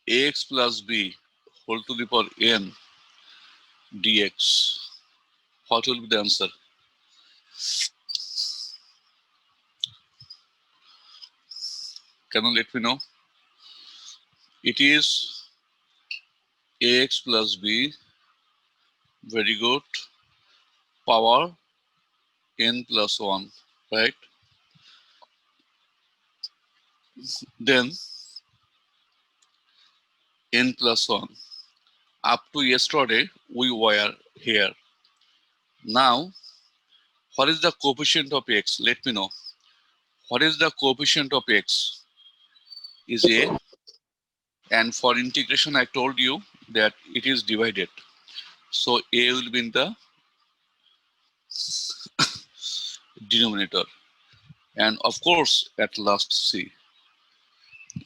ax plus b whole to the power n dx. What will be the answer? Can you let me know? It is ax plus b, very good, power n plus 1, right? Then n plus 1. Up to yesterday, we were here. Now, what is the coefficient of x? Let me know. What is the coefficient of x? Is a, and for integration, I told you that it is divided. So a will be in the denominator. And of course, at last c.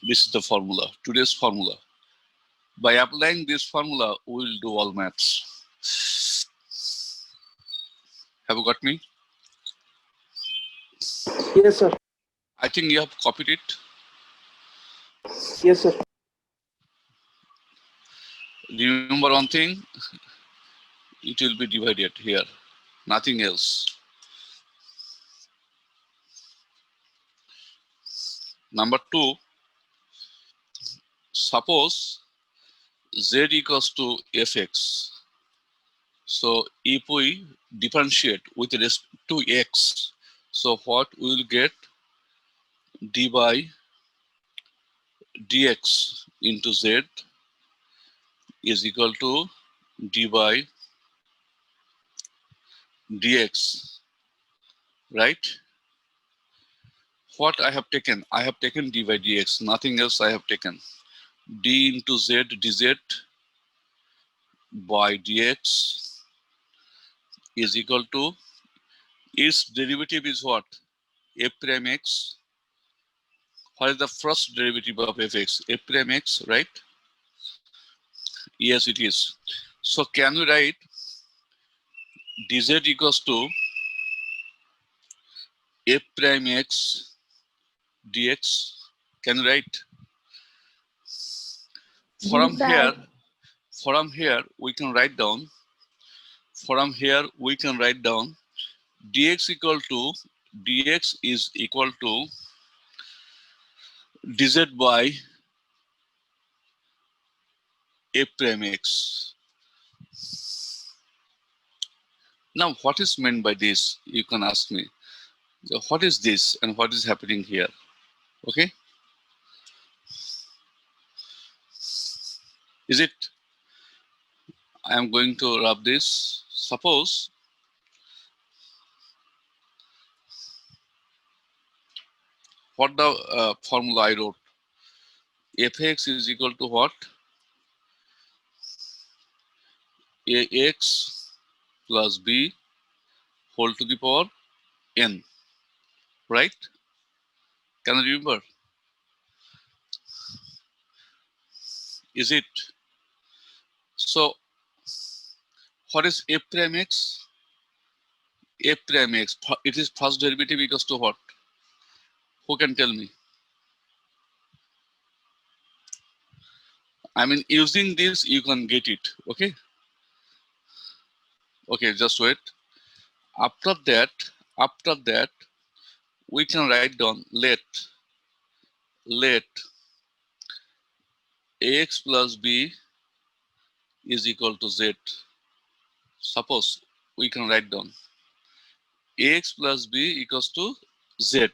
This is the formula, today's formula. By applying this formula, we will do all maths. Have you got me? Yes, sir. I think you have copied it. Yes, sir. Remember one thing, it will be divided here, nothing else. Number 2, suppose z equals to fx. So if we differentiate with respect to x, so what we will get? D by dx into z is equal to d by dx, right? What I have taken? I have taken d by dx, nothing else I have taken. D into z dz by dx is equal to, its derivative is what? F prime x. What is the first derivative of fx? F prime x, right? Yes, it is. So can we write dz equals to f prime x dx? Can you write? From here we can write down. From here we can write down dx equal to, dx is equal to dz by f prime x. Now what is meant by this? You can ask me. So what is this and what is happening here? Okay. Is it? I am going to rub this. Suppose what the formula I wrote? Fx is equal to what? Ax plus b whole to the power n, right? Can you remember? Is it? So what is f prime x? F prime x, it is first derivative equals to what? Who can tell me? I mean, using this, you can get it, okay? Okay, just wait. After that, we can write down let ax plus b is equal to z. Suppose we can write down ax plus b equals to z.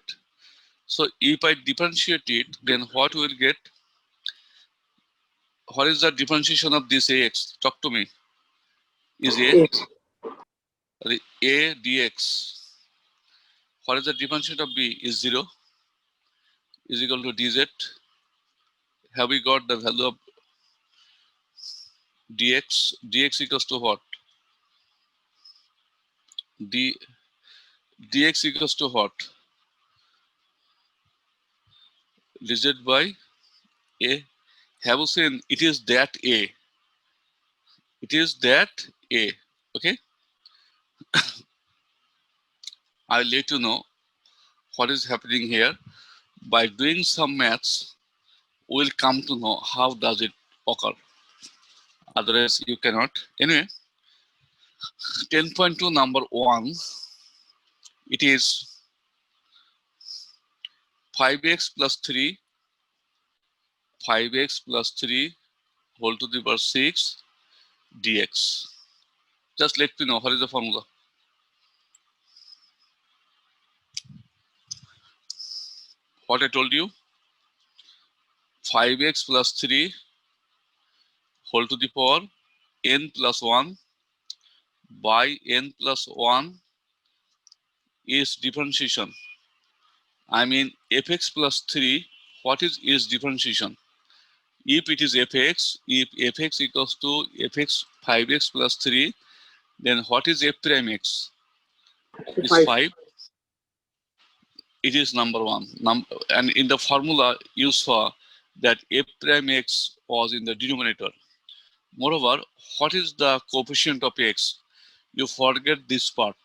So if I differentiate it, then what we'll get? What is the differentiation of this ax? Talk to me. Is a X. dx. What is the differentiation of b? Is 0 is equal to dz. Have we got the value of dx? Dx equals to what? Dx equals to what? Dz by a. Have you seen? It is that a. It is that a. Okay. I'll let you know what is happening here. By doing some maths, we'll come to know how does it occur. Otherwise, you cannot. Anyway, 10.2 number 1, it is 5x plus 3, 5x plus 3 whole to the power 6 dx. Just let me know what is the formula. What I told you, 5x plus 3 whole to the power n plus 1 by n plus 1 is differentiation. I mean fx plus 3, what is differentiation? If it is fx, if fx equals to fx 5x plus 3, then what is f prime x? Is 5. It is number 1. And in the formula, you saw that f prime x was in the denominator. Moreover, what is the coefficient of x? You forget this part.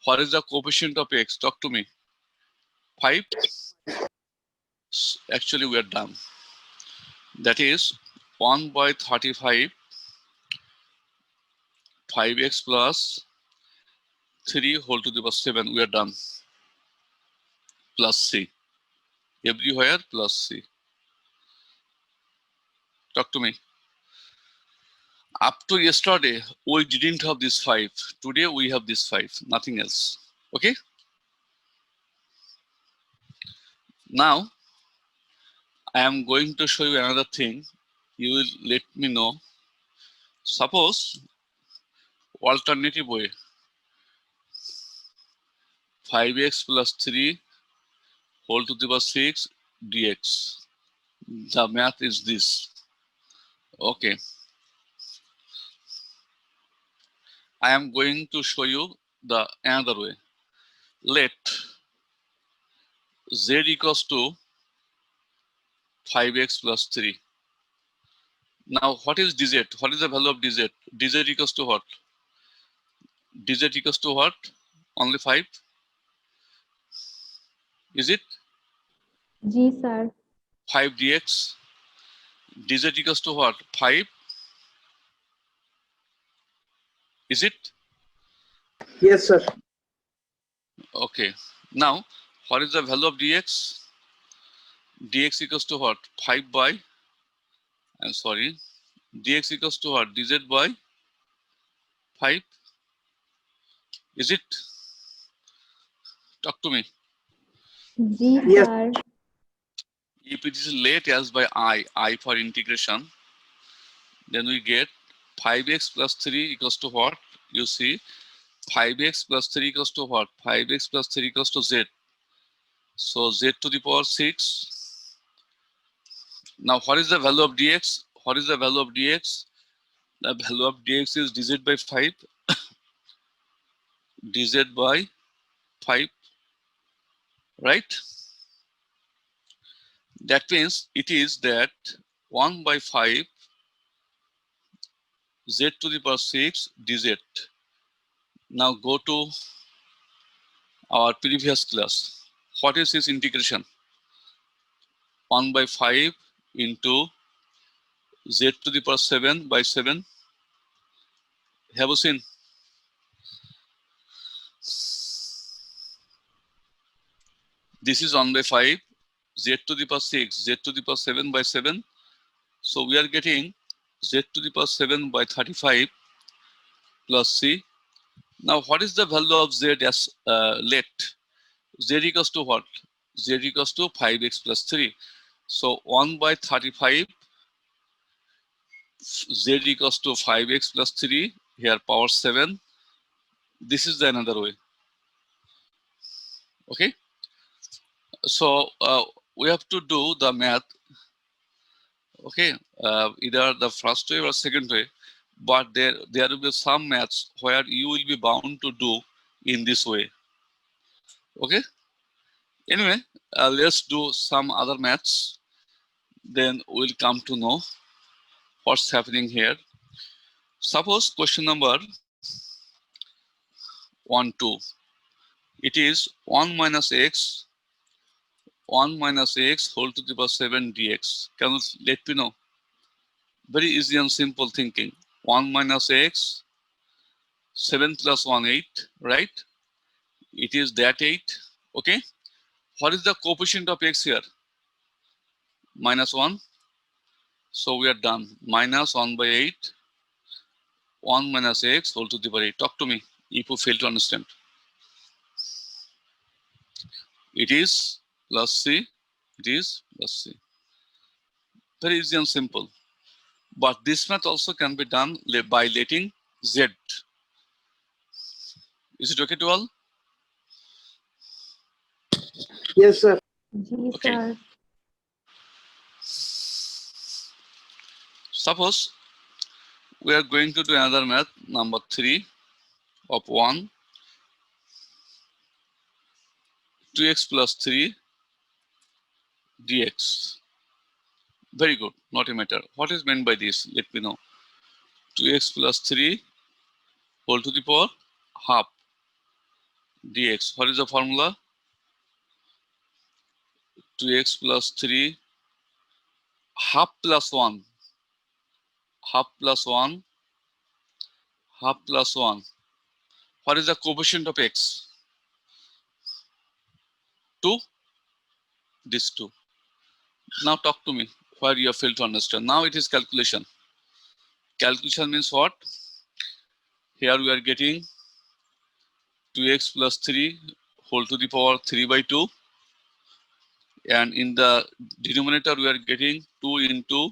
What is the coefficient of x? Talk to me. 5. Actually, we are done. That is 1 by 35, 5x plus 3 whole to the power 7. We are done. Plus c. Everywhere plus c. Talk to me. Up to yesterday, we didn't have this 5. Today, we have this 5. Nothing else. Okay? Now, I am going to show you another thing. You will let me know. Suppose, alternative way. 5x plus 3 whole to the power 6 dx. The math is this. Okay. I am going to show you the another way. Let z equals to 5x plus 3. Now, what is dz? What is the value of dz? dz equals to what? dz equals to what? Only 5? Is it? G, sir. 5 dx. dz equals to what? 5? Is it? Yes, sir. Okay. Now, what is the value of dx? dx equals to what? 5 by, I'm sorry, dx equals to what? dz by 5? Is it? Talk to me. G, Yes. sir. If it is let as by I for integration, then we get 5x plus 3 equals to what? You see, 5x plus 3 equals to what? 5x plus 3 equals to z. So z to the power 6. Now, what is the value of dx? What is the value of dx? The value of dx is dz by 5. dz by 5, right? That means it is that 1 by 5 z to the power 6 dz. Now go to our previous class. What is this integration? 1 by 5 into z to the power 7 by 7. Have you seen? This is 1 by 5, z to the power 6, z to the power 7 by 7. So we are getting z to the power 7 by 35 plus c. Now what is the value of z as let? Z equals to what? Z equals to 5x plus 3. So 1 by 35, z equals to 5x plus 3, here power 7. This is the another way. Okay. So we have to do the math. Okay. Either the first way or second way. But there will be some maths where you will be bound to do in this way. Okay. Anyway, let's do some other maths. Then we'll come to know what's happening here. Suppose question number 1, 2. It is 1 minus x whole to the power 7 dx. Can you let me know? Very easy and simple thinking. 1 minus x, 7 plus 1, 8, right? It is that 8, okay? What is the coefficient of x here? Minus 1. So we are done. Minus 1 by 8, 1 minus x whole to the power 8. Talk to me if you fail to understand. It is plus c, it is plus c. Very easy and simple. But this math also can be done by letting z. Is it okay to all? Yes, sir. G, Okay. sir. Suppose we are going to do another math, number 3 of 1, 2x plus 3 dx. Very good, not a matter. What is meant by this? Let me know. 2x plus 3 whole to the power half dx. What is the formula? 2x plus 3 half plus 1. Half plus 1. Half plus 1. What is the coefficient of x? 2. This 2. Now talk to me where you have failed to understand. Now it is calculation. Calculation means what? Here we are getting 2x plus 3 whole to the power 3 by 2. And in the denominator we are getting 2 into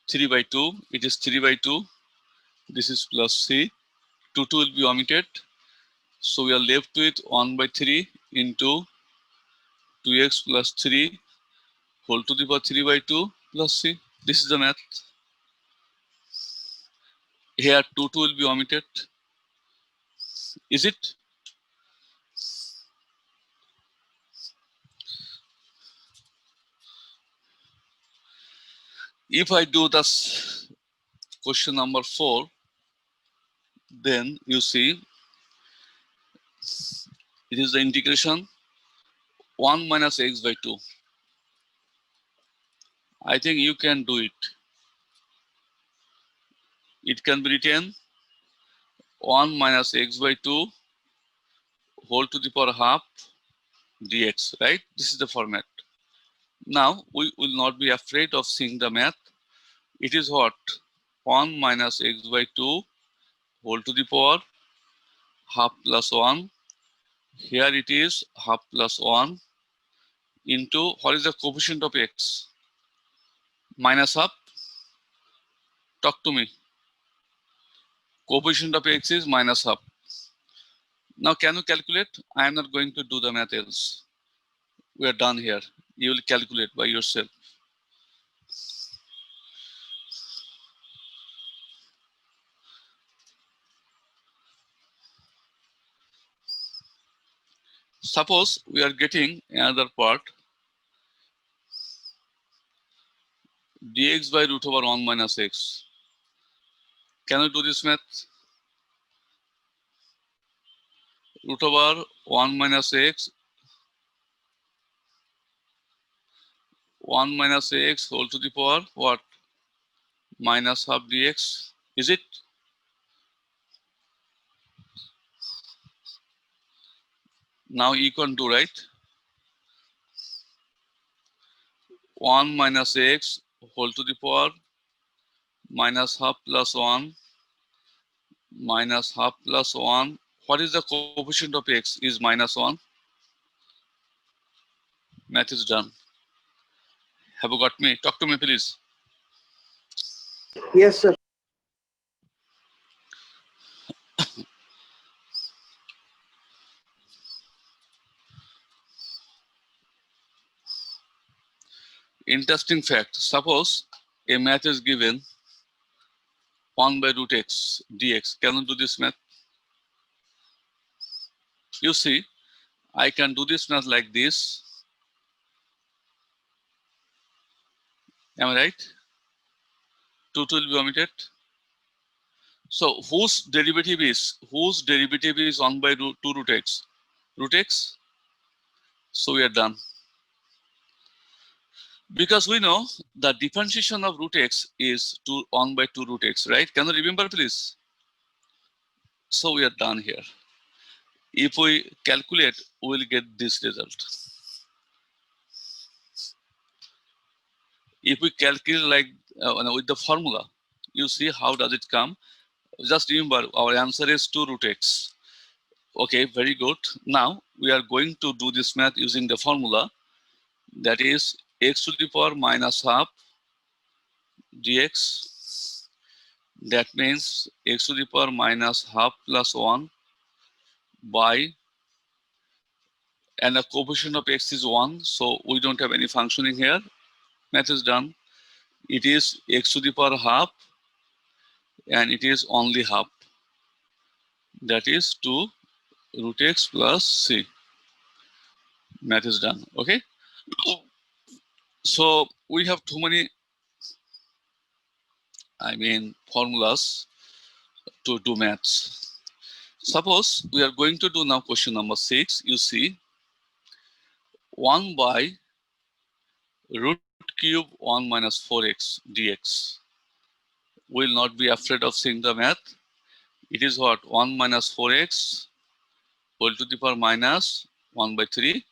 3 by 2. It is 3 by 2. This is plus c. 2 will be omitted. So we are left with 1 by 3 into 2x plus 3 whole to the power 3 by 2 plus c. This is the math. Here 2 will be omitted. Is it? If I do this question number 4, then you see it is the integration 1 minus x by 2. I think you can do it. It can be written 1 minus x by 2 whole to the power half dx, right? This is the format. Now we will not be afraid of seeing the math. It is what? 1 minus x by 2 whole to the power half plus 1. Here it is half plus 1 into what is the coefficient of x? Minus half. Talk to me. Coefficient of x is minus half. Now can you calculate? I am not going to do the math else. We are done here. You will calculate by yourself. Suppose we are getting another part dx by root over 1 minus x. Can you do this math? Root over 1 minus x, 1 minus x whole to the power what? Minus half dx. Is it? Now you can do, right? 1 minus x whole to the power minus half plus 1 minus half plus 1. What is the coefficient of x? Is minus 1. Math is done. Have you got me? Talk to me, please. Yes, sir. Interesting fact. Suppose a math is given 1 by root x dx. Can you do this math? You see, I can do this math like this. Am I right? 2 will be omitted. So whose derivative is 1 by 2 root x? Root x. So we are done. Because we know the differentiation of root x is 1 by 2 root x, right? Can you remember, please? So we are done here. If we calculate, we will get this result. If we calculate like with the formula, you see how does it come? Just remember, our answer is 2 root x. Okay, very good. Now we are going to do this math using the formula, that is x to the power minus half dx. That means x to the power minus half plus 1 by, and the coefficient of x is 1, so we don't have any functioning here. Math is done. It is x to the power half, and it is only half. That is 2 root x plus c. Math is done. Okay. So we have too many, formulas to do maths. Suppose we are going to do now question number 6. You see, 1 by root cube 1 minus 4x dx. Will not be afraid of seeing the math. It is what? 1 minus 4x whole to the power minus 1 by 3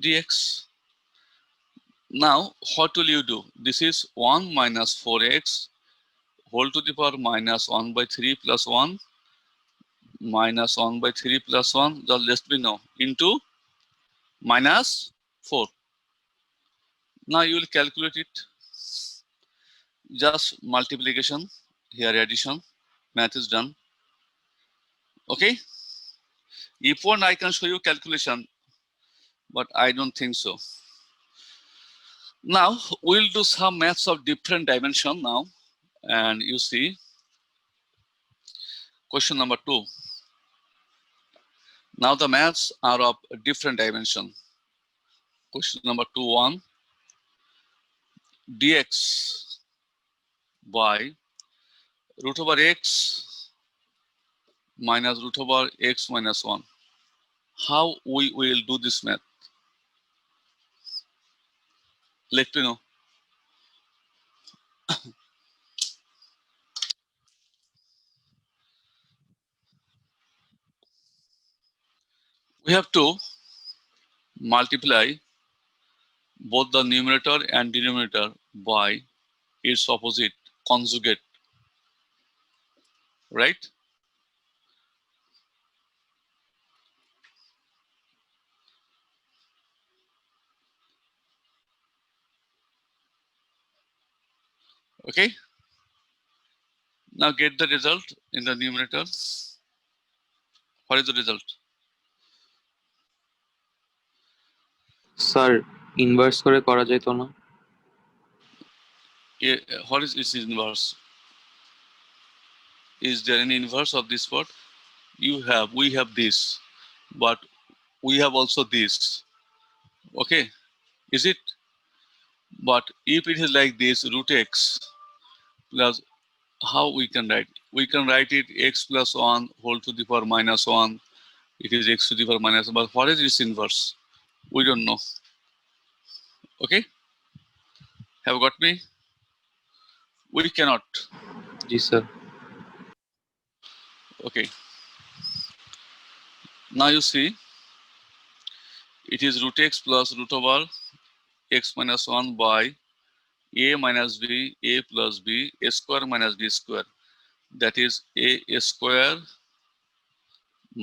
dx. Now, what will you do? This is 1 minus 4x whole to the power minus 1 by 3 plus 1 minus 1 by 3 plus 1, just let me know, into minus 4. Now you will calculate it. Just multiplication, here addition, math is done. Okay? If one, I can show you calculation, but I don't think so. Now we'll do some maths of different dimension now, and you see question number 2. Now the maths are of a different dimension. Question number 2.1, dx by root over x minus root over x minus 1. How we will do this math? Let me know. We have to multiply both the numerator and denominator by its opposite, conjugate, right? Okay. Now get the result in the numerator. What is the result? Sir inverse করে করা যেত না? What is its inverse? Is there any inverse of this part? We have this, but we have also this. Okay, is it? But if it is like this, root x plus, how we can write? We can write it x plus 1 whole to the power minus 1. It is x to the power minus 1. But what is its inverse? We don't know. Okay, have you got me? We cannot. G sir. Okay. Now you see, it is root x plus root over x minus 1 by a minus b, a plus b, a square minus b square. That is a square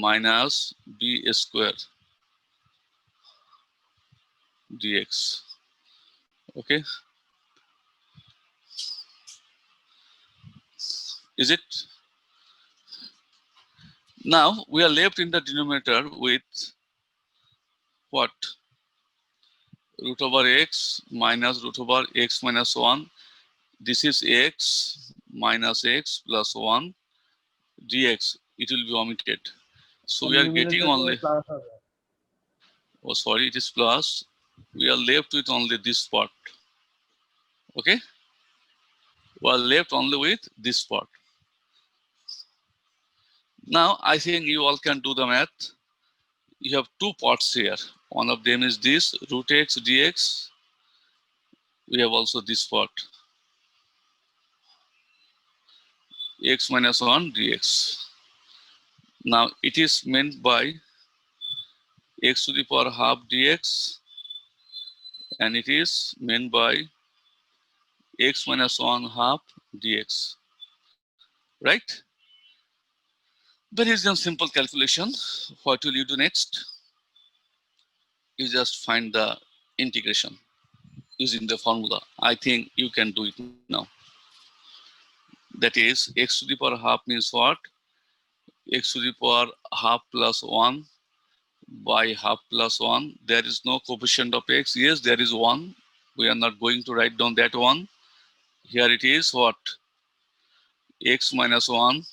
minus b square dx. Okay. Is it? Now we are left in the denominator with what? Root over x minus root over x minus 1. This is x minus x plus 1 dx. It will be omitted. So we are getting only, oh sorry, it is plus. We are left with only this part. Okay, we are left only with this part. Now I think you all can do the math. You have two parts here. One of them is this root x dx, We have also this part. X minus 1 dx. Now it is meant by x to the power half dx, and it is meant by x minus 1 half dx. Right? There is a simple calculation. What will you do next? You just find the integration using the formula. I think you can do it now. That is, x to the power half means what? X to the power half plus 1 by half plus 1. There is no coefficient of x. Yes, there is 1. We are not going to write down that 1. Here it is what? X minus 1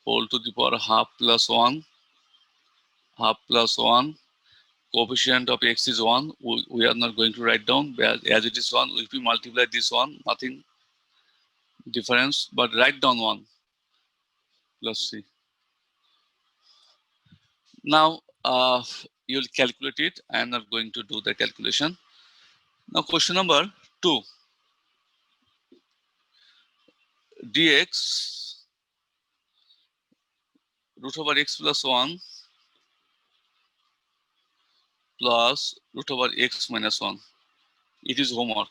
whole to the power half plus 1. Half plus 1. Coefficient of x is 1. We are not going to write down. As it is 1, if we multiply this 1, nothing difference, but write down 1 plus c. Now, you'll calculate it. I am not going to do the calculation. Now, question number 2. Dx root over x plus 1 plus root over x minus 1. It is homework.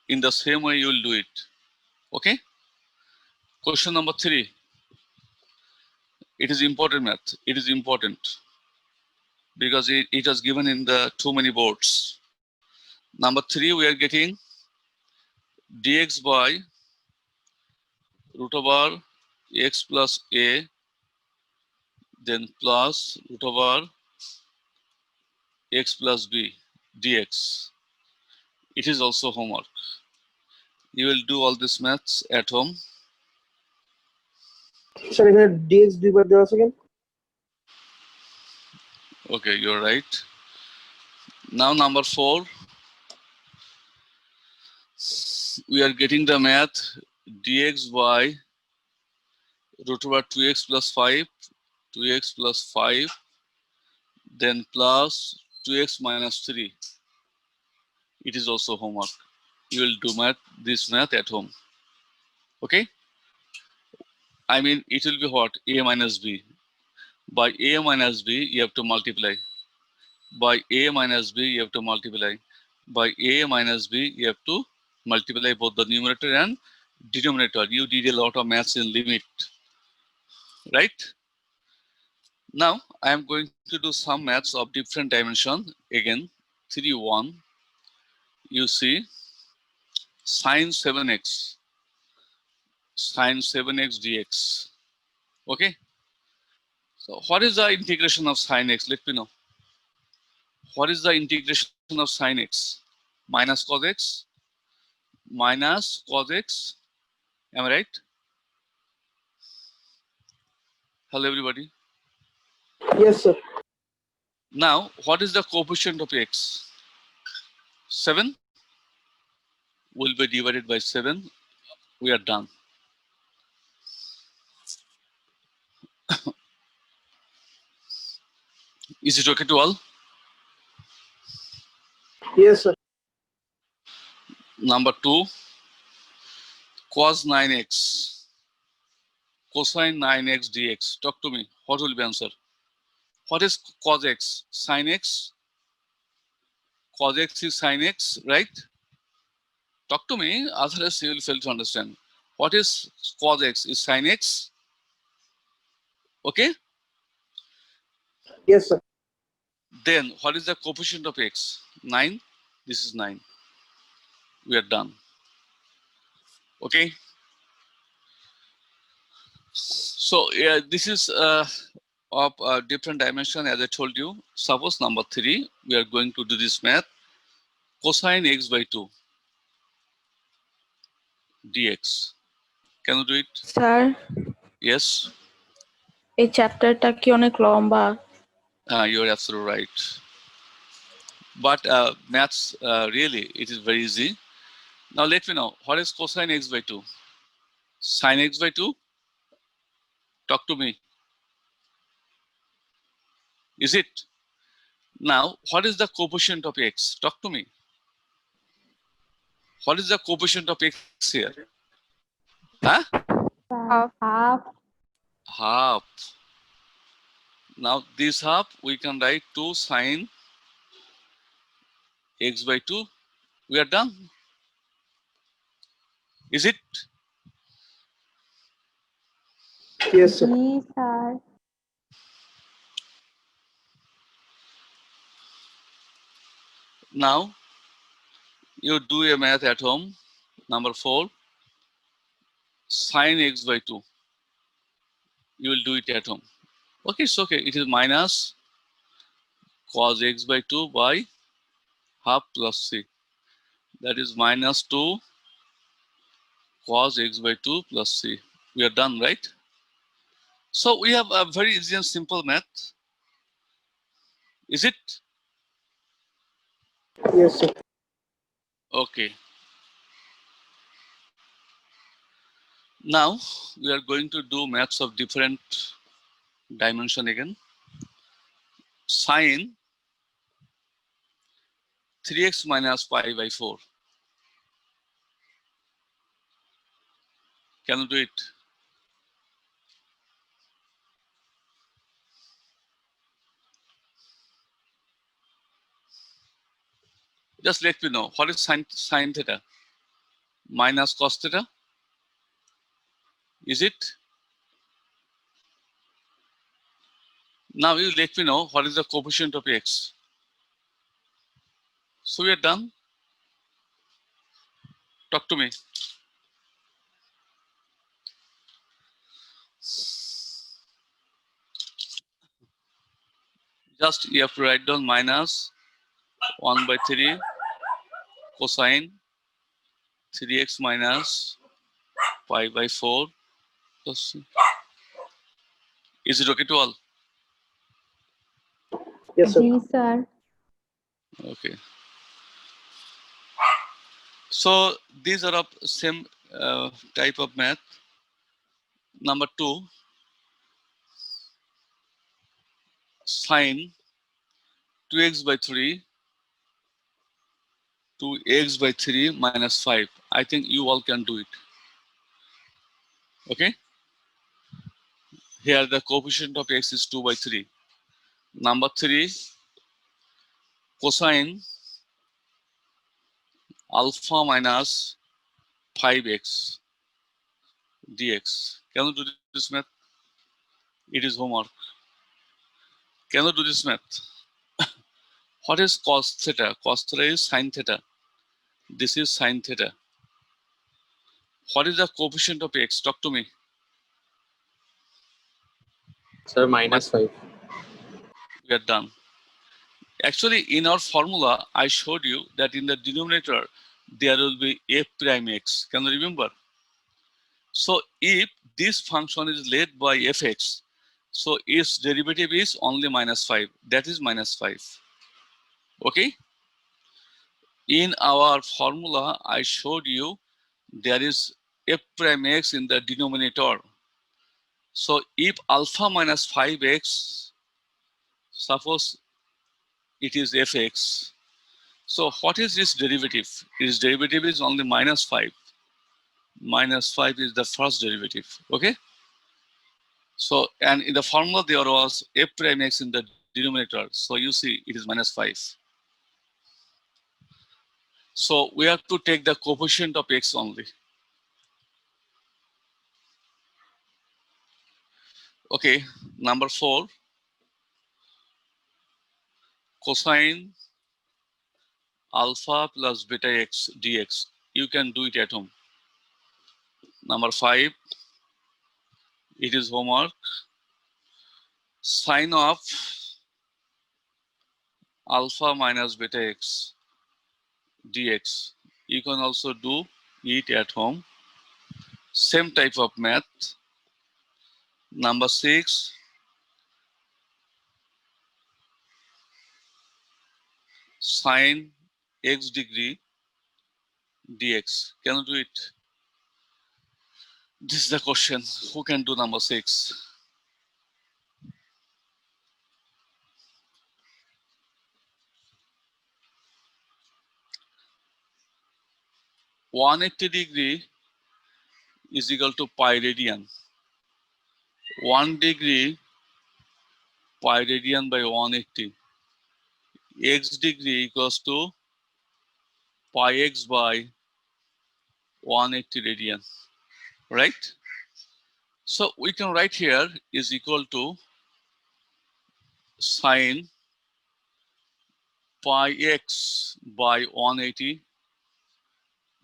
In the same way, you will do it. Okay? Question number 3. It is important math. It is important because it was given in the too many boards. Number 3, we are getting dx by root over x plus a, then plus root over x plus b dx. It is also homework. You will do all this maths at home. Sir এখানে dx দুইবার দেওয়া আছে কেন? Okay, you're right. Now number 4. We are getting the math dx by root over 2x plus 5, 2x plus 5, then plus 2x minus 3. It is also homework. You will do this math at home. Okay? I mean, it will be what? A minus b. By a minus b, you have to multiply. By a minus b, you have to multiply. By a minus b, you have to multiply both the numerator and denominator. You did a lot of maths in limit. Right? Now, I am going to do some maths of different dimension. Again, 3, 1. You see, sine 7x. Sine 7x dx. Okay? So, what is the integration of sine x? Let me know. What is the integration of sine x? Minus cos x. Minus cos x. Am I right? Hello, everybody. Yes, sir. Now, what is the coefficient of x? 7 will be divided by 7. We are done. Is it okay to all? Yes, sir. Number 2, cos 9x. Cosine 9x dx. Talk to me. What will be answer? What is cos x? Sin x? Cos x is sin x, right? Talk to me, otherwise you will fail to understand. What is cos x? Is sin x? Okay? Yes, sir. Then what is the coefficient of x? 9. This is 9. We are done. Okay? So this is of different dimension, as I told you. Suppose number 3, we are going to do this math. Cosine x by 2 dx. Can you do it? Sir Yes. এই চ্যাপ্টারটা কি অনেক লম্বা? You're absolutely right. But maths, really, it is very easy. Now let me know, what is cosine x by 2? Sin x by 2? Talk to me. Is it? Now, what is the coefficient of x? Talk to me. What is the coefficient of x here? Huh? Sir, half. Half. Now this half we can write 2 sine x by 2. We are done. Is it? Yes, sir. G, sir. Now you do a math at home. Number 4, sine x by 2. You will do it at home. Okay, it's okay. It is minus cos x by 2 by half plus c. That is minus 2 cos x by 2 plus c. We are done, right? So we have a very easy and simple math. Is it? Yes, sir. Okay. Now we are going to do maths of different dimension again. Sine 3x minus pi by 4. Can you do it? Just let me know. What is sine theta? Minus cos theta? Is it? Now you let me know what is the coefficient of x. So we are done. Talk to me. Just you have to write down minus 1 by 3 cosine 3x minus pi by 4. Plus- Is it okay to all? Yes, sir. G, sir. Okay. So these are of same type of math. Number 2, sine 2x by 3 to x by 3 minus 5. I think you all can do it. Okay. Here the coefficient of x is 2 by 3. Number 3, cosine alpha minus 5x dx. Can you do this math? It is homework. Can you do this math? What is cos theta? Cos theta is sine theta. This is sine theta. What is the coefficient of x? Talk to me. Sir, -5. We are done. Actually, in our formula, I showed you that in the denominator, there will be f prime x. Can you remember? So if this function is led by fx, so its derivative is only -5. That is -5. Okay? In our formula, I showed you there is f prime x in the denominator. So if alpha minus 5x, suppose it is fx. So what is this derivative? Its derivative is only -5. -5 is the first derivative. Okay? So, and in the formula there was f prime x in the denominator. So you see it is -5. So we have to take the coefficient of x only. Okay, number 4, cosine alpha plus beta x dx. You can do it at home. Number 5, it is homework. Sine of alpha minus beta x dx. You can also do it at home. Same type of math. Number 6, sine x degree dx. Can you do it? This is the question. Who can do number 6? 180 degree is equal to pi radian. 1 degree pi radian by 180. X degree equals to pi x by 180 radian, right? So we can write here is equal to sine pi x by 180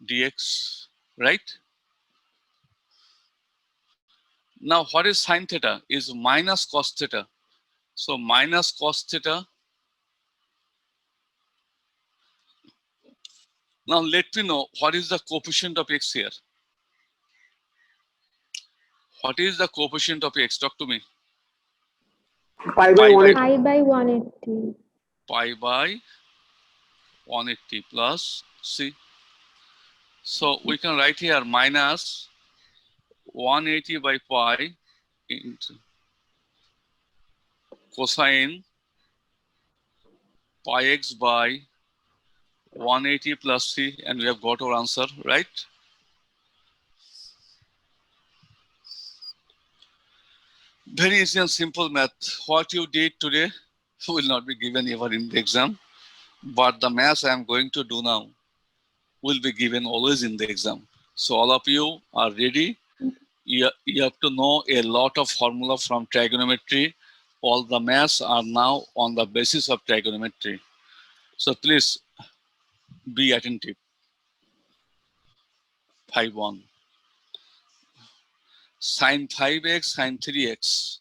dx, right? Now what is sine theta? Is minus cos theta. So minus cos theta. Now let me know what is the coefficient of x here. What is the coefficient of x? Talk to me. Pi by Pi by 180. Pi by 180. Pi by 180 plus c. So we can write here minus 180 by pi into cosine pi x by 180 plus c, and we have got our answer, right? Very easy and simple math. What you did today will not be given ever in the exam, but the math I am going to do now will be given always in the exam. So all of you are ready. You have to know a lot of formula from trigonometry. All the maths are now on the basis of trigonometry. So please be attentive. 5-1. Sine 5x, sine 3x.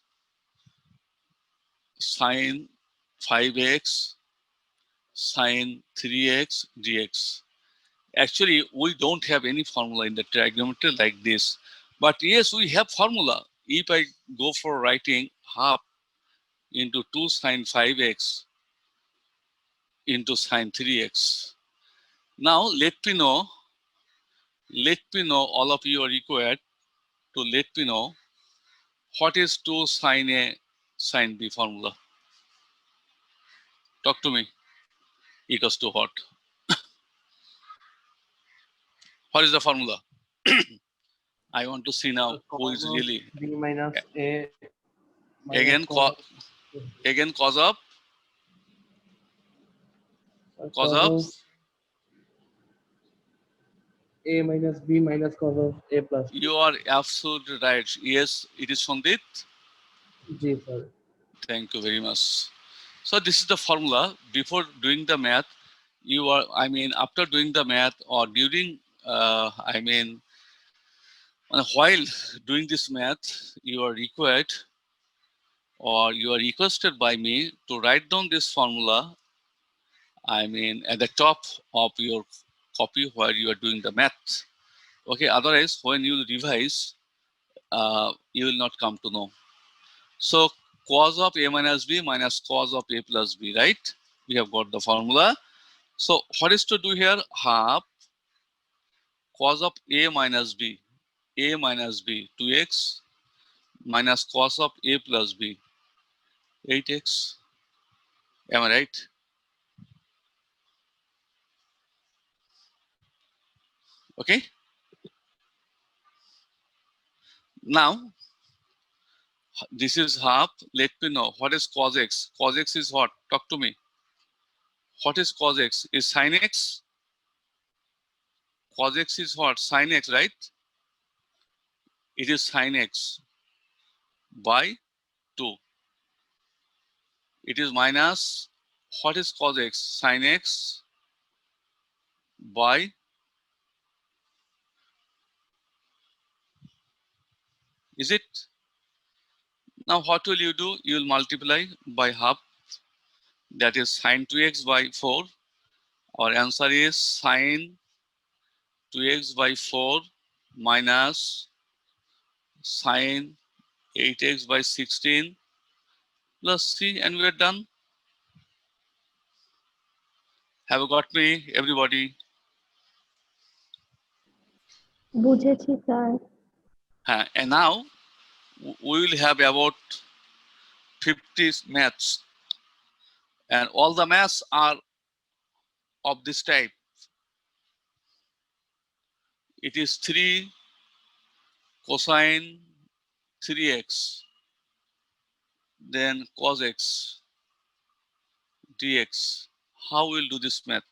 Sine 5x, sine 3x dx. Actually, we don't have any formula in the trigonometry like this. But yes, we have formula. If I go for writing half into 2 sine 5x into sine 3x. Now let me know, all of you are required to let me know what is 2 sine A sine B formula. Talk to me. Equals to what? What is the formula? I want to see now who is really. B minus A minus Again, again cos of A minus B minus cos of A plus B. You are absolutely right. Yes, it is Sandit. G, sir. Thank you very much. So this is the formula. Before doing the math, you are, after doing the math or during, while doing this math, you are required or you are requested by me to write down this formula, at the top of your copy where you are doing the math. Okay, otherwise, when you revise, you will not come to know. So cos of A minus B minus cos of A plus B, right? We have got the formula. So what is to do here? Half cos of A minus B, A minus B, 2x minus cos of A plus B, 8x. Am I right? Okay. Now, this is half. Let me know what is cos x. Cos x is what? Talk to me. What is cos x? Is sin x? Cos x is what? Sin x, right? It is sin x by 2. It is minus, what is cos x? Sin x by, is it? Now what will you do? You will multiply by half. That is sin 2x by 4. Our answer is sin 2x by 4 minus sin 8x by 16 plus c, and we are done. Have you got me, everybody? বুঝেছি sir. And now we will have about 50 maths, and all the maths are of this type. it is 3 cosine 3x, then cos x dx. How we'll do this math?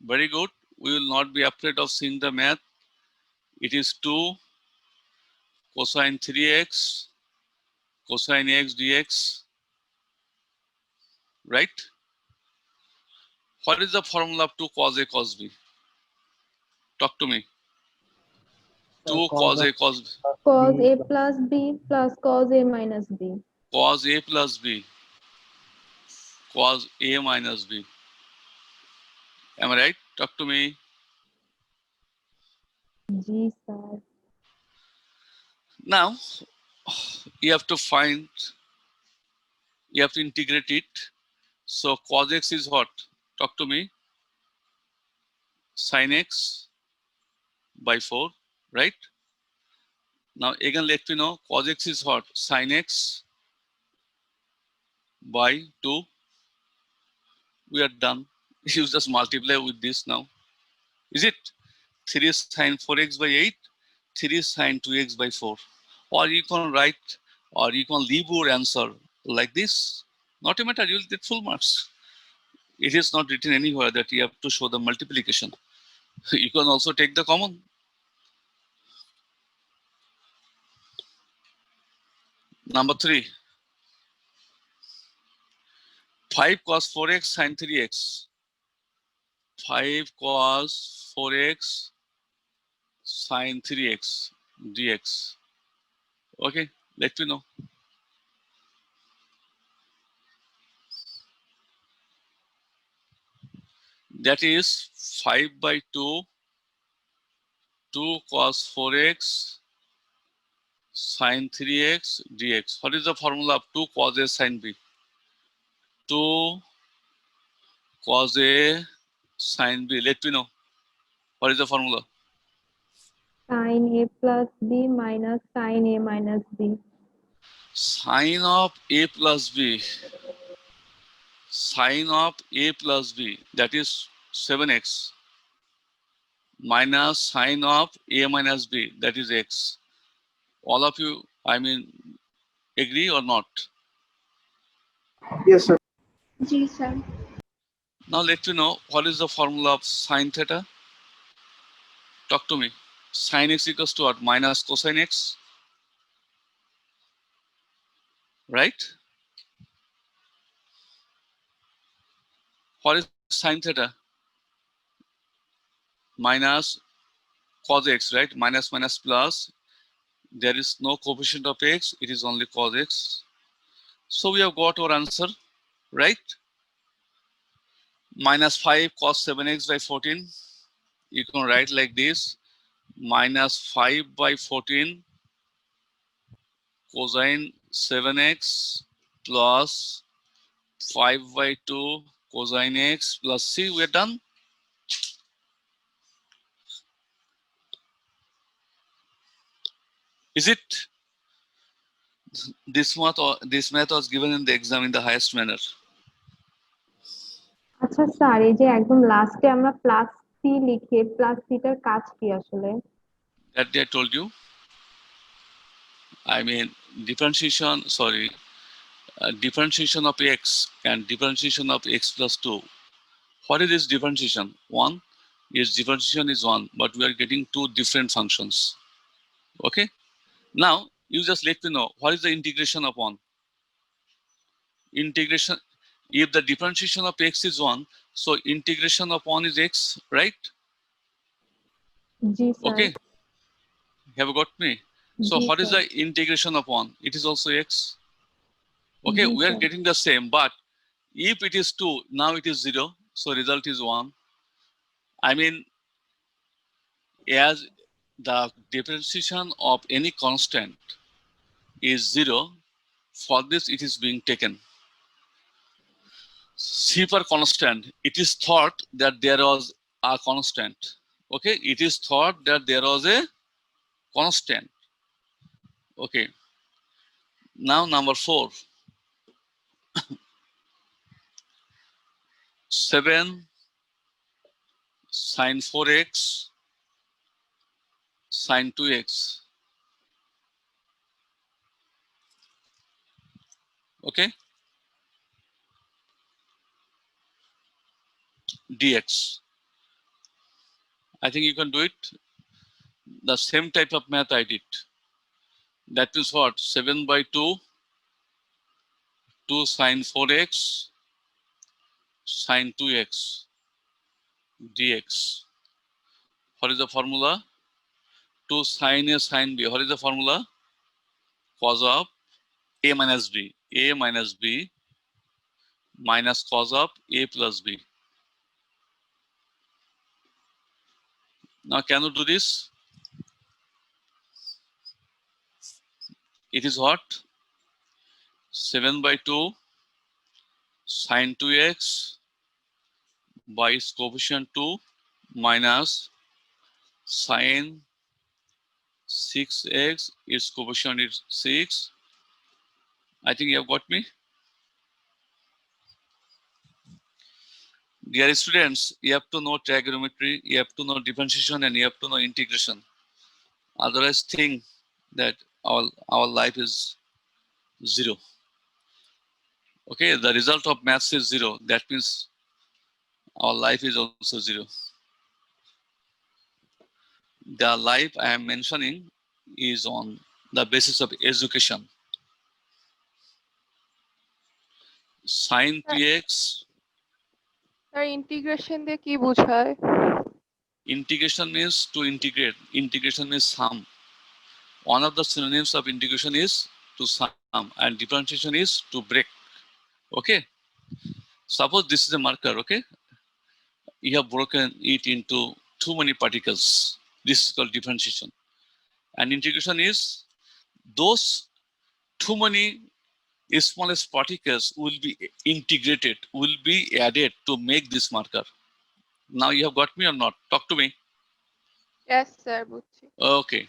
Very good. We will not be afraid of seeing the math. It is 2 cosine 3x cosine x dx, right? What is the formula of 2 cos a cos b? Talk to me. 2 cos a cos b. Cos A plus B plus cos A minus B. Cos a plus b cos a minus b. Am I right? Talk to me. G sir. Now you have to find, you have to integrate it. So cos x is what? Talk to me. Sin x by 4, right? Now again let me know cos x is what? Sin x by 2. We are done. You just multiply with this now. Is it 3 sin 4x by 8, 3 sin 2x by 4? Or you can write, or you can leave your answer like this. Not a matter, you will get full marks. It is not written anywhere that you have to show the multiplication. You can also take the common. Number 3, 5 cos 4x sin 3x. 5 cos 4x sin 3x dx. Okay, let me know. That is 5 by 2, 2 cos 4x sin 3x dx. What is the formula of 2 cos A sin B? 2 cos A sin B. Let me know. What is the formula? Sin A plus B minus sin A minus B. Sine of A plus B. Sine of A plus B. That is 7x. Minus sine of A minus B. That is x. All of you, I mean, agree or not? Yes, sir. G sir. Now let me know what is the formula of sine theta. Talk to me. Sin x equals to what? Minus cosine x. Right? What is sine theta? Minus cos x, right? Minus minus plus. There is no coefficient of x. It is only cos x. So we have got our answer, right? Minus 5 cos 7x by 14. You can write like this. Minus 5 by 14 cosine 7x plus 5 by 2 cosine x plus c. We are done. Is it? This math was given in the exam in the highest manner. আচ্ছা sir এই যে একদম লাস্টে আমরা plus C লিখে plus seater কাজ কি আসলে? That day I told you. I mean differentiation. Sorry, differentiation of x and differentiation of x plus 2. What is this differentiation? One is differentiation is 1, but we are getting 2 different functions. Okay. Now you just let me know what is the integration of 1. Integration. If the differentiation of x is 1, so integration of 1 is x, right? G sir. Okay. Have you got me? So G what is sir. the integration of 1? It is also x. Okay, G we are sir. getting the same, but if it is 2, now it is 0, so result is 1. I mean, as the differentiation of any constant is 0, for this it is being taken. C per constant, it is thought that there was a constant. Okay, it is thought that there was a constant. Okay, now number 4. 7 sin 4x Sine 2x. Okay. Dx. I think you can do it. The same type of math I did. That is what? 7/2 2 sine 4x sine 2x dx. What is the formula? 2 sine A sine B. What is the formula? Cos of A minus B. A minus B minus cos of A plus B. Now can you do this? It is what? 7/2 sine 2x by its coefficient 2 minus sine 6x, its coefficient is 6. I think you have got me. Dear students, you have to know trigonometry, you have to know differentiation, and you have to know integration. Otherwise, think that our life is zero. Okay, the result of maths is zero. That means our life is also zero. The life I am mentioning is on the basis of education. Sine px, sir integration দিয়ে কি বোঝায়? integration means to integrate. Integration means sum. One of the synonyms of integration is to sum, and differentiation is to break. Okay. Suppose this is a marker, okay? You have broken it into too many particles. This is called differentiation. And integration is those too many smallest particles will be integrated, will be added to make this marker. Now you have got me or not? Talk to me. Yes sir বুঝছি। Okay.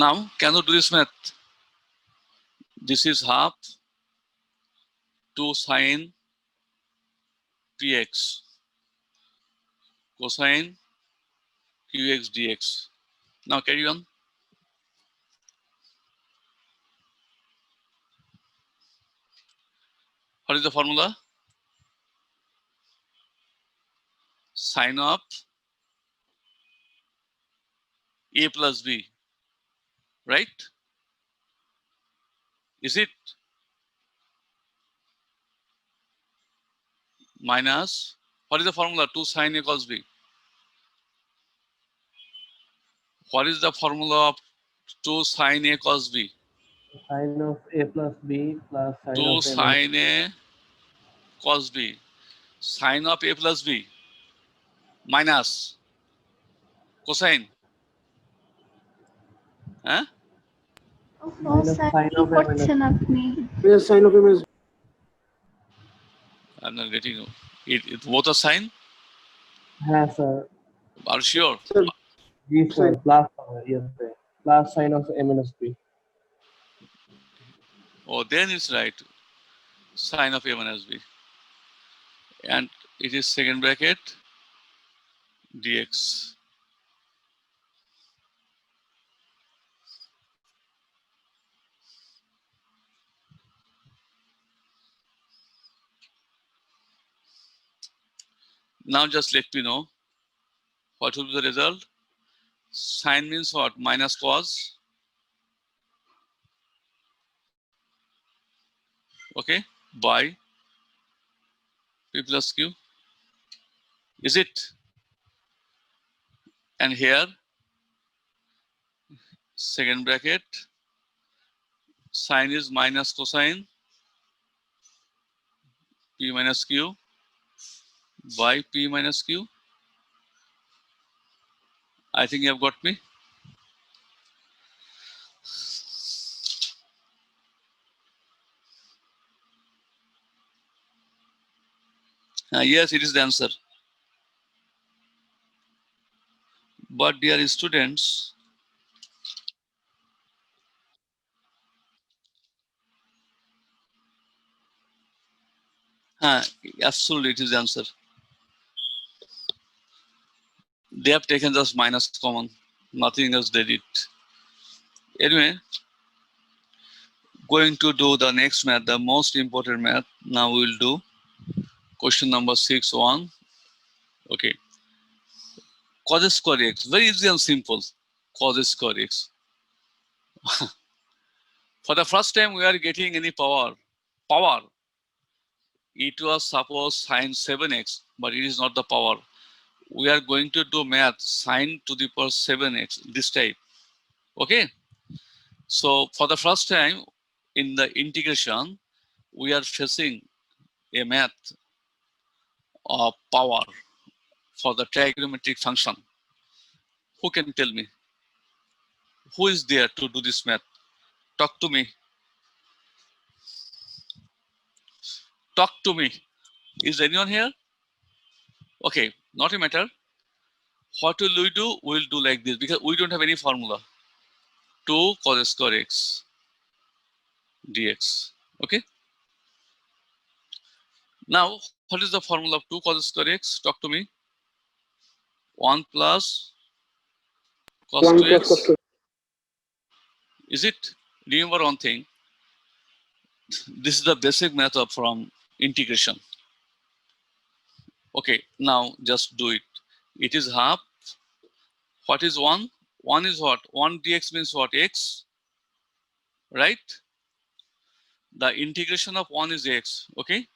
Now, can you do this math? This is half 2 sine px cosine qx dx. Now carry on. What is the formula? Sine of A plus B, right? Is it? Minus, what is the formula? 2 sine A cos B. What is the formula of 2 sine A cos B? Sine of A plus B plus sine 2 of A minus sine A cos B. Sine of A plus B minus cosine. Huh? minus sine কি of A minus করছেন আপনি? sine of A minus I'm not getting you. It both are sine? হ্যাঁ sir Are you sure? G sir plus হবে yes sir plus sine of A minus B Oh, then it's right. Sine of A minus B. And it is second bracket dx. Now just let me know what will be the result. Sine means what? Minus cos. Okay, by P plus Q. Is it? And here, second bracket, sine is minus cosine P minus Q by P minus Q. I think you have got me. Yes, it is the answer. But dear students, absolutely it is the answer. They have taken just minus common, nothing else they did. Anyway, going to do the next math, the most important math. Now we will do question number 6.1. Okay. Cos square x, very easy and simple. Cos square x. For the first time, we are getting any power. It was suppose sine 7x, but it is not the power. We are going to do math sine to the power 7x, this type. Okay. So for the first time in the integration, we are facing a math of power for the trigonometric function. Who can tell me? Who is there to do this math? Talk to me. Talk to me. Is anyone here? Okay, not a matter. What will we do? We'll do like this because we don't have any formula. 2 cos square x dx. Okay. Now, what is the formula of 2 cos square x? Talk to me. 1 plus cos 1 2x. plus cos 2. Is it? Remember one thing. This is the basic method from integration. Okay, now just do it. It is half. What is 1? 1 is what? 1 dx means what? X. Right? The integration of 1 is x. Okay?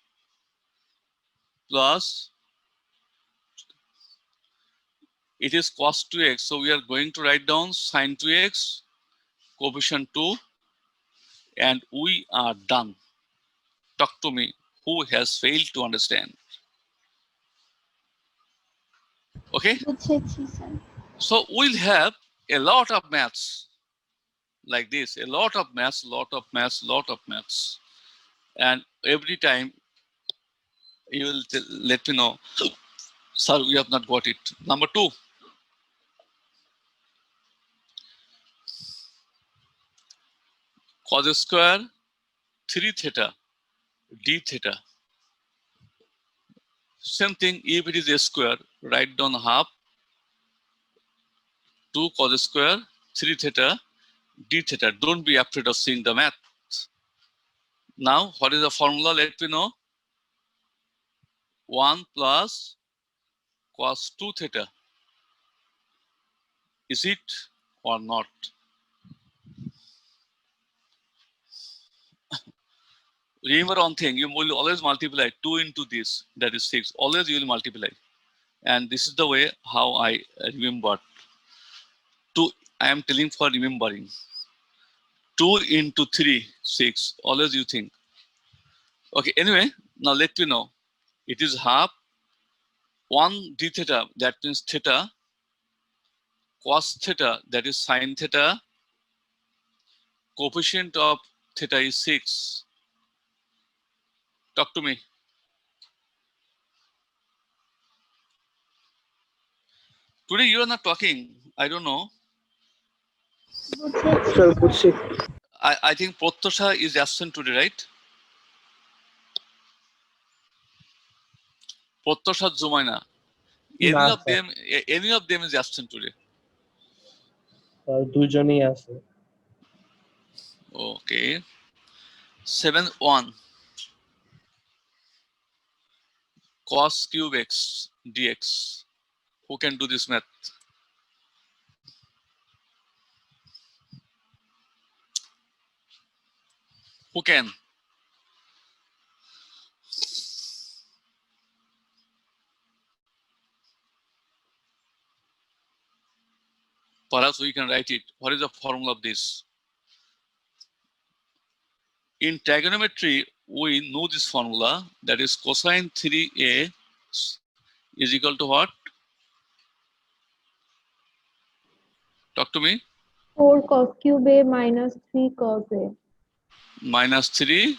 Plus it is cos 2x. So we are going to write down sine 2x, coefficient 2, and we are done. Talk to me. Who has failed to understand? Okay? So we'll have a lot of maths like this, a lot of maths. And every time you will let me know, sir, we have not got it. Number 2. Cos square 3 theta d theta. Same thing, if it is a square, write down half 2 cos square 3 theta d theta. Don't be afraid of seeing the math. Now, what is the formula? Let me know. 1 plus cos 2 theta. Is it or not? Remember one thing, you will always multiply 2 into this, that is 6. Always you will multiply. And this is the way how I remember. 2, I am telling for remembering. 2 into 3, 6. Always you think. Okay, anyway, now let me know. It is half 1 d theta, that means theta, cos theta, that is sine theta, coefficient of theta is 6. Talk to me. Today you are not talking. I don't know. Sir, বুঝছি। I think Pratyosha is absent today, right? Pratyosha Zumaina. না, sir. Any of them is absent today. Sir, দুইজনই আছে। Okay. 7.1 cos cube x dx. Who can do this math? Who can? Perhaps we can write it. What is the formula of this? In trigonometry, we know this formula, that is cosine 3a is equal to what? Talk to me. 4 cos cube a minus 3 cos a. Minus 3.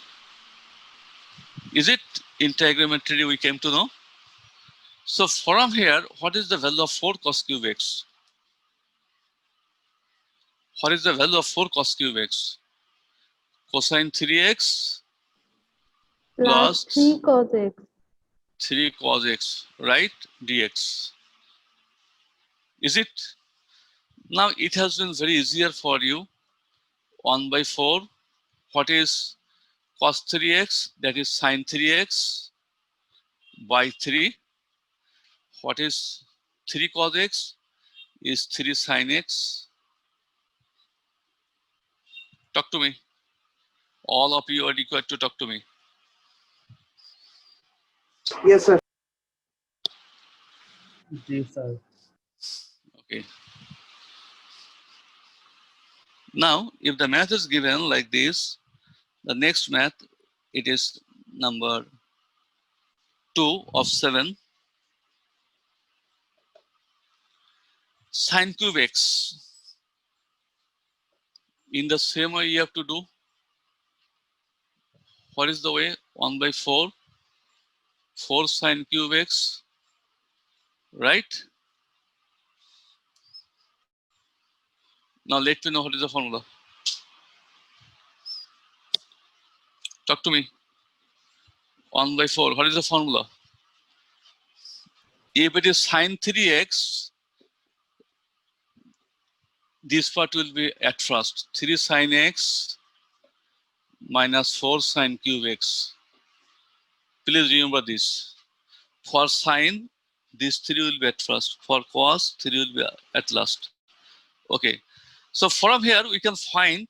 Is it in trigonometry we came to know? So from here, what is the value of 4 cos cube x? What is the value of 4 cos cube x? Cosine 3x Plus 3 cos x. 3 cos x, right? Dx. Is it? Now it has been very easier for you. 1 by 4. What is cos 3x? That is sin 3x by 3. What is 3 cos x? Is 3 sin x. Talk to me. All of you are required to talk to me. Yes, sir. Yes, sir. Okay. Now, if the math is given like this, the next math, it is number 2 of 7. Sin cube x. In the same way you have to do. What is the way? 1 by 4. 4 sin cube x. Right? Now let me know what is the formula. Talk to me. 1 by 4. What is the formula? If it is sin 3x, this part will be at first. 3 sin x minus 4 sin cube x. Please remember this. For sin, these 3 will be at first. For cos, 3 will be at last. Okay. So from here we can find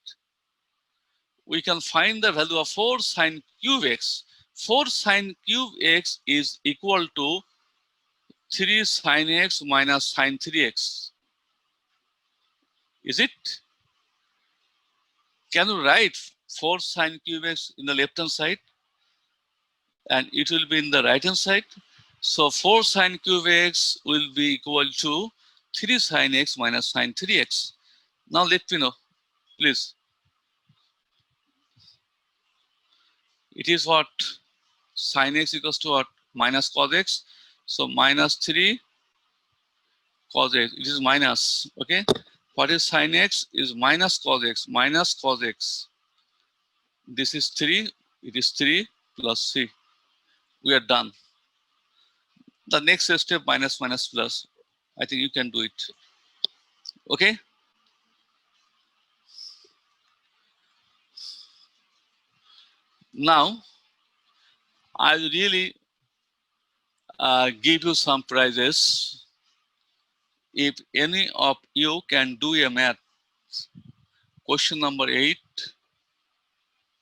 the value of 4 sin cube x. 4 sin cube x is equal to 3 sin x minus sin 3x. Is it? Can you write 4 sin cube x in the left hand side? And it will be in the right hand side. So 4 sin cube x will be equal to 3 sin x minus sin 3x. Now let me know, please. It is what? Sin x equals to what? Minus cos x. So minus 3 cos x. It is minus. Okay. What is sin x? Is minus cos x. Minus cos x. This is 3. It is 3 plus c. We are done. The next step, minus minus plus. I think you can do it. Okay. Now, I will really give you some prizes. If any of you can do a math, question number 8,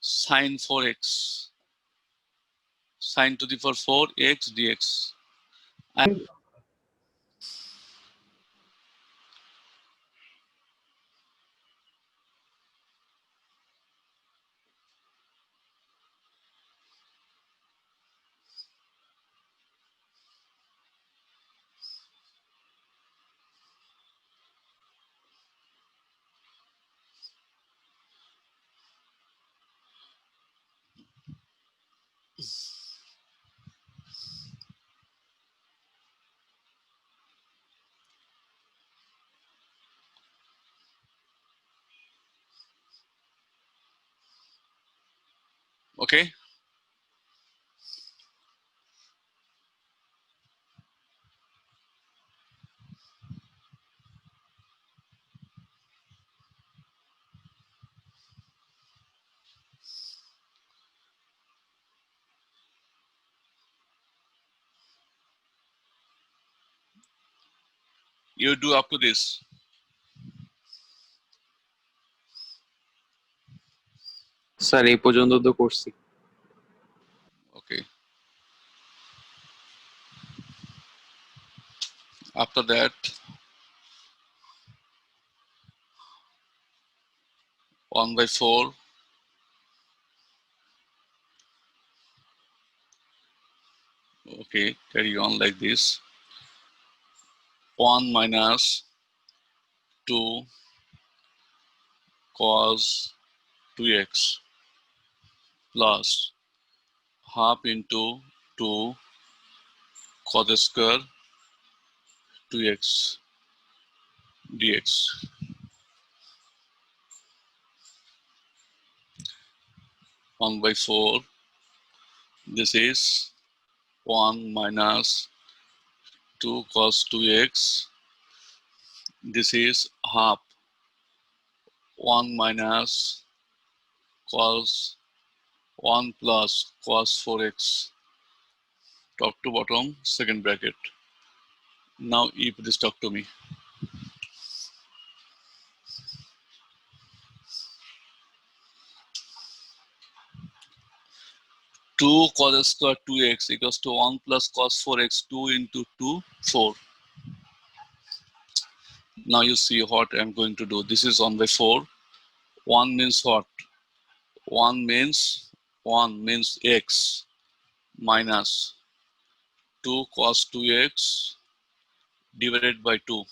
sin 4x, sin to the power 4x dx. And okay, you do up to this. Sir এই পর্যন্ত তো করছি। Okay. After that, 1 by 4. Okay, carry on like this. 1 minus 2 cos 2x plus half into 2 cos square 2x dx. 1 by 4. This is 1 minus 2 cos 2x This is half 1 minus cos 1 plus cos 4x, top to bottom, second bracket. Now if this talk to me. 2 cos square 2x equals to 1 plus cos 4x, 2 into 2, 4. Now you see what I'm going to do. This is 1 by 4. 1 means what? 1 means x minus 2 cos 2x divided by 2.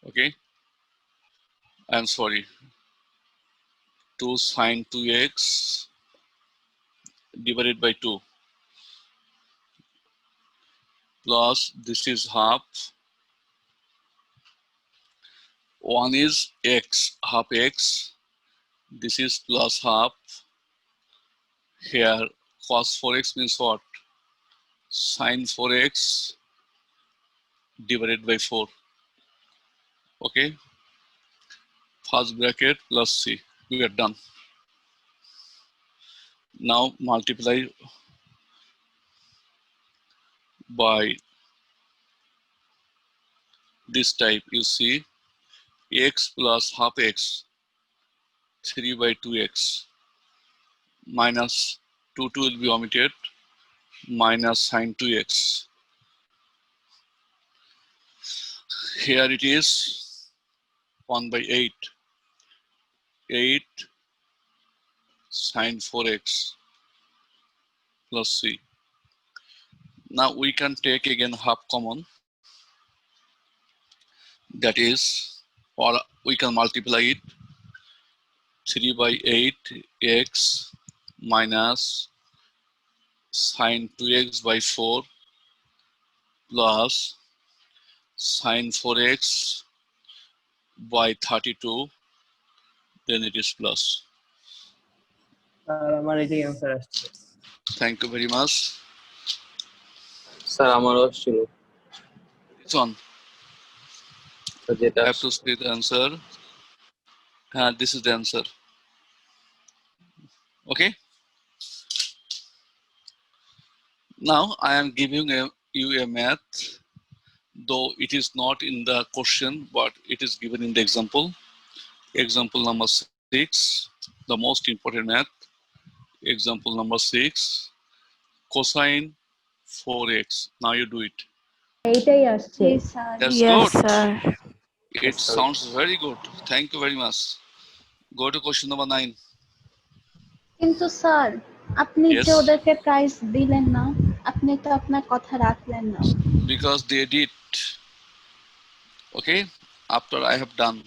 Okay? I'm sorry. 2 sine 2x divided by 2 plus this is half. 1 is x, half x. This is plus half. Here cos 4x means what? Sine 4x divided by 4. Okay? First bracket plus c. We are done. Now multiply by this type. You see x plus half x, 3 by 2x, minus 2 will be omitted, minus sine 2x. Here it is 1 by 8, 8 sine 4x plus c. Now we can take again half common, that is, or we can multiply it, 3 by 8 x minus sine 2x by 4 plus sine 4x by 32, then it is plus. আমার এটাই answer আসছে। Thank you very much. Sir আমারও আসছিল This one, তো যেটা I have to say the answer. This is the answer. Okay. Now I am giving you a math, though it is not in the question, but it is given in the example. Example number 6, the most important math. Example number 6, cosine 4x. Now you do it. এইটাই আসছে। জি sir. That's Yes, good. sir. It sounds very good. Thank you very much. Go to question number 9. কিন্তু sir আপনি Yes. যে ওদেরকে prize দিলেন না, আপনি তো আপনার কথা রাখলেন না। Because they did. Okay. After I have done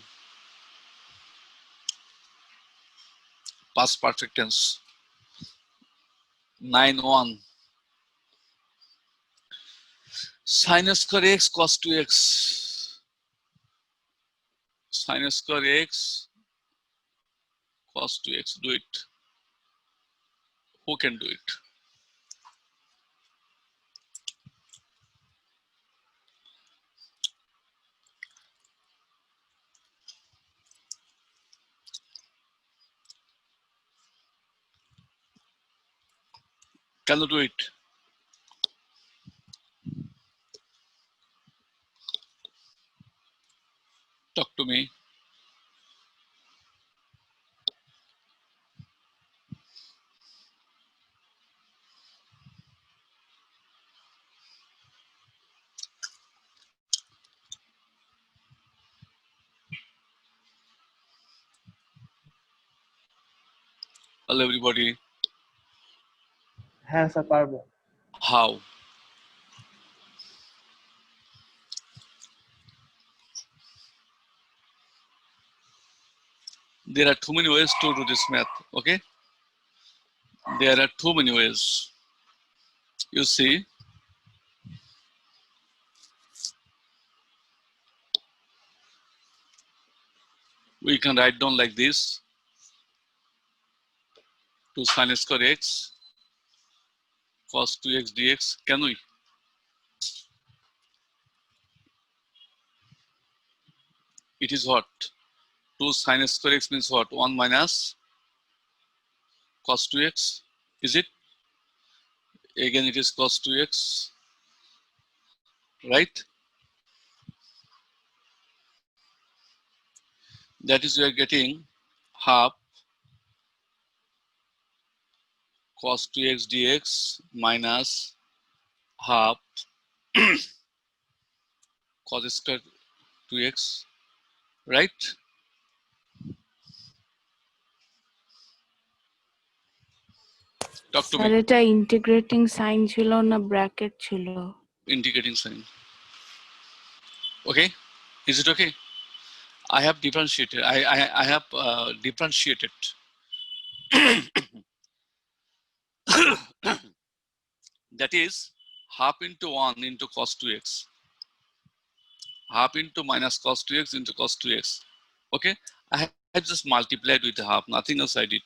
past perfect tense. 9-1. Sin square x cos 2x. Sin square x cos 2x. Do it. Who can do it? Can you do it? Talk to me. Hello, everybody. হ্যাঁ sir পারবো। How? There are too many ways to do this math. Okay. There are too many ways. You see, we can write down like this: 2 sin square x cos 2x dx. Can we? it is what? 2 sin square x means what? 1 minus cos 2x. Is it? Again, it is cos 2x, right? That is, we are getting half cos 2x dx minus half cos square 2x, right? Talk to sir me. এটা integrating sign ছিল না bracket ছিল? Integrating sign. Okay, is it okay? I have differentiated. I have differentiated. That is half into 1 into cos 2x. Half into minus cos 2x into cos 2x. Okay, I have just multiplied with half, nothing else I did.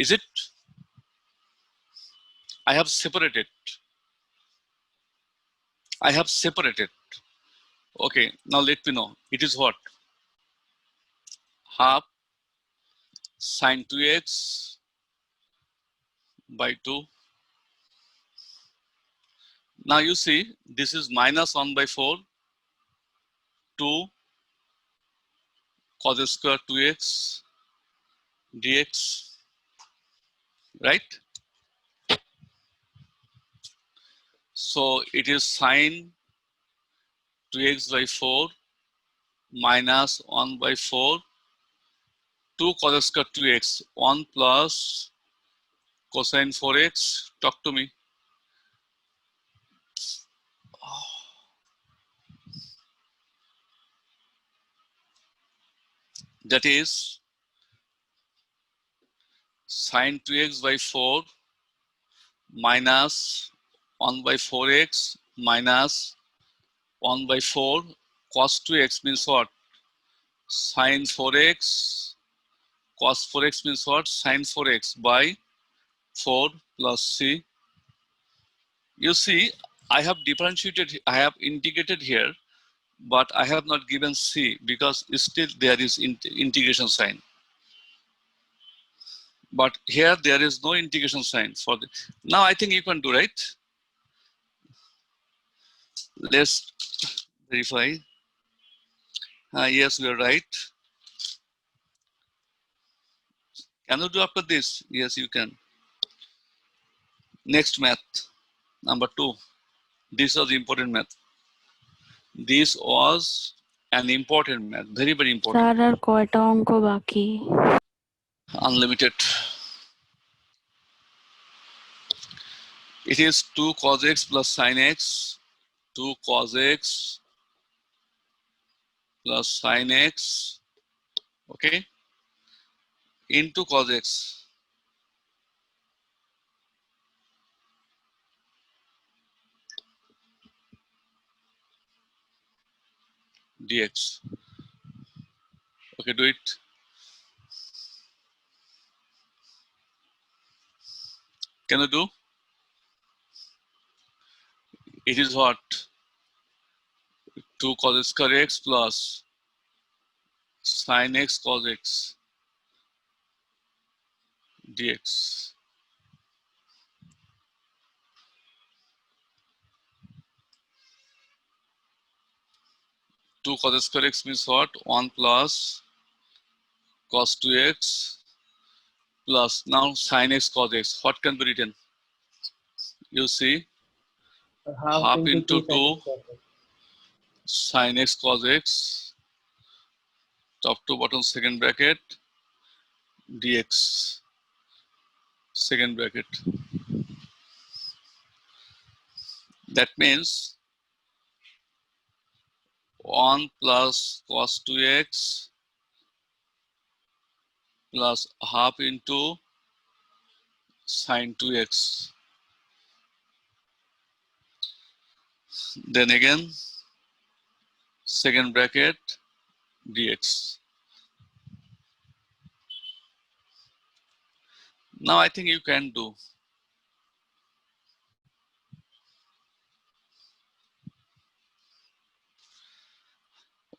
Is it? I have separated. I have separated. Okay, now let me know. It is what? Half sin 2x by 2. Now you see, this is minus 1 by 4, 2 cos square 2x dx, right? So it is sin 2x by 4 minus 1 by 4, 2 cos square 2x, 1 plus cosine 4x. Talk to me. That is sin 2x by 4 minus 1 by 4x minus 1 by 4 cos 2x means what? Sin 4x. Cos 4x means what? Sin 4x by 4 plus c. You see, I have differentiated, I have integrated here, but I have not given c because still there is integration sign. But here there is no integration sign for the. Now I think you can do, right? Let's verify. Yes, we are right. Can you do after this? Yes, you can. Next math, number 2. This was important math. This was an important math, very, very important. Sir আর কয়টা অঙ্ক বাকি? Unlimited. It is 2 cos x plus sin x, 2 cos x plus sin x, okay, into cos x. Dx. Okay, do it. Can you do? It is what? 2 cos square x plus sin x cos x dx. Two cos square x means what? 1 plus cos 2x plus now sin x cos x. What can be written? You see, half into 2 sin x cos x, top to bottom second bracket, dx, second bracket. That means 1 plus cos 2x plus half into sin 2x. Then again, second bracket, dx. Now I think you can do.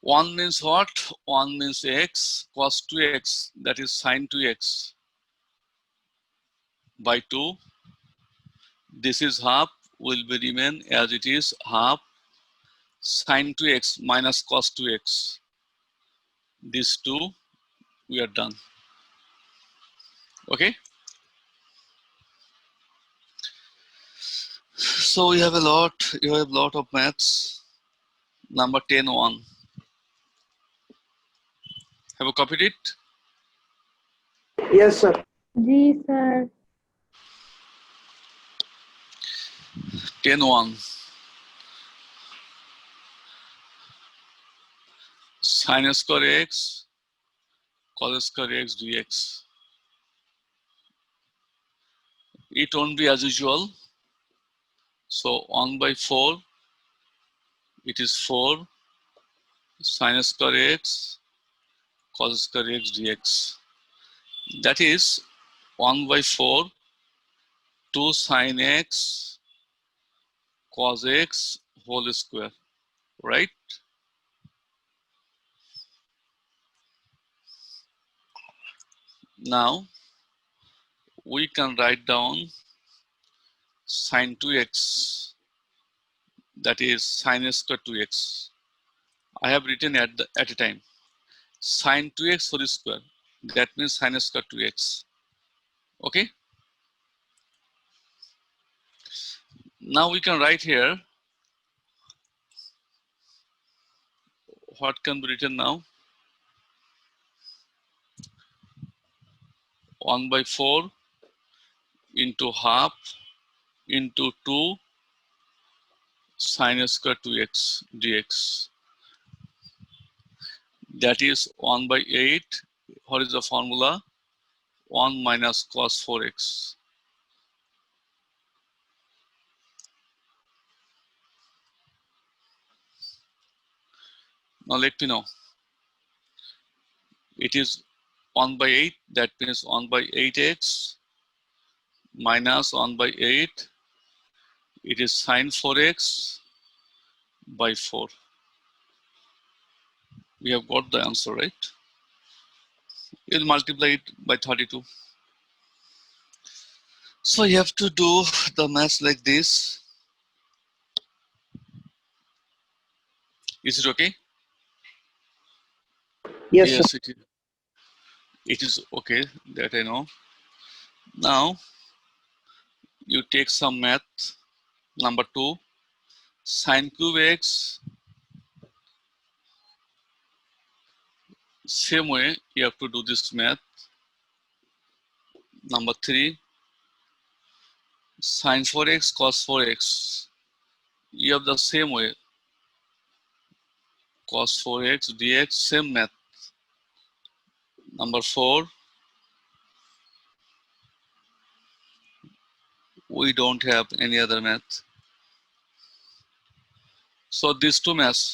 1 means what? 1 means x cos 2x, that is sin 2x by 2. This is half, will be remain as it is, half sin 2x minus cos 2x. These two, we are done. Okay. So we have a lot, you have a lot of maths. Number 10, 1. Have you copied it? Yes, sir. Ji sir 10, 1. Sin square x, cos square x dx. It won't be as usual. So 1 by 4, it is 4 sin square x, cos square x dx. That is 1 by 4, 2 sin x, cos x whole square, right? Now we can write down sin 2x, that is sin square 2x. I have written at a time sin 2x whole square, that means sin square 2x. Okay. Now we can write here, what can be written now? 1 by 4 into half into 2 sin square 2x dx. That is 1 by 8. What is the formula? 1 minus cos 4x. Now let me know. It is 1 by 8. That means 1 by 8x minus 1 by 8. It is sin 4x by 4. We have got the answer, right? We'll multiply it by 32. So you have to do the math like this. Is it okay? Yes, sir. Yes, it is. It is okay, that I know. Now you take some math. Number 2, sin cube x. Same way you have to do this math. Number 3, sin 4x cos 4x. You have the same way, cos 4x dx, same math. Number 4, we don't have any other math. So these two maths